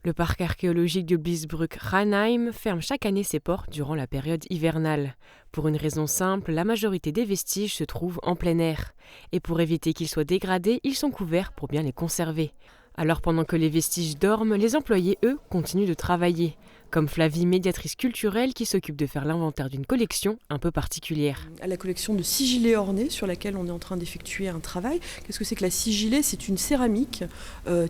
Le parc archéologique de Bliesbruck-Ranheim ferme chaque année ses portes durant la période hivernale. Pour une raison simple, la majorité des vestiges se trouvent en plein air. Et pour éviter qu'ils soient dégradés, ils sont couverts pour bien les conserver. Alors pendant que les vestiges dorment, les employés, eux, continuent de travailler. Comme Flavie, médiatrice culturelle, qui s'occupe de faire l'inventaire d'une collection un peu particulière. À la collection de sigillés ornés sur laquelle on est en train d'effectuer un travail. Qu'est-ce que c'est que la sigillée ? C'est une céramique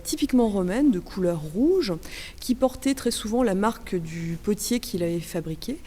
typiquement romaine de couleur rouge qui portait très souvent la marque du potier qui l'avait fabriquée.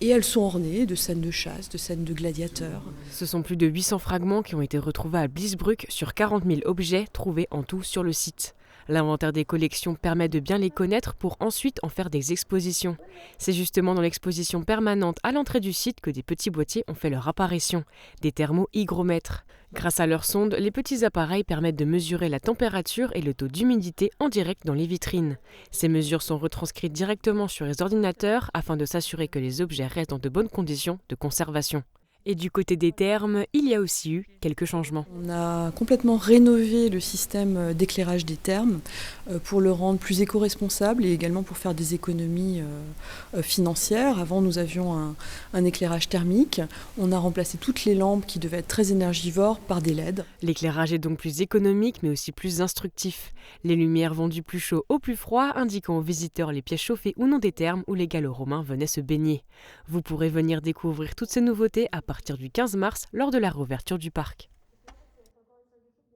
Et elles sont ornées de scènes de chasse, de scènes de gladiateurs. Ce sont plus de 800 fragments qui ont été retrouvés à Bliesbruck sur 40 000 objets trouvés en tout sur le site. L'inventaire des collections permet de bien les connaître pour ensuite en faire des expositions. C'est justement dans l'exposition permanente à l'entrée du site que des petits boîtiers ont fait leur apparition, des thermo-hygromètres. Grâce à leurs sondes, les petits appareils permettent de mesurer la température et le taux d'humidité en direct dans les vitrines. Ces mesures sont retranscrites directement sur les ordinateurs afin de s'assurer que les objets restent dans de bonnes conditions de conservation. Et du côté des thermes, il y a aussi eu quelques changements. On a complètement rénové le système d'éclairage des thermes pour le rendre plus éco-responsable et également pour faire des économies financières. Avant, nous avions un éclairage thermique. On a remplacé toutes les lampes qui devaient être très énergivores par des LED. L'éclairage est donc plus économique mais aussi plus instructif. Les lumières vont du plus chaud au plus froid, indiquant aux visiteurs les pièces chauffées ou non des thermes où les Gallo-Romains venaient se baigner. Vous pourrez venir découvrir toutes ces nouveautés à partir du 15 mars lors de la réouverture du parc.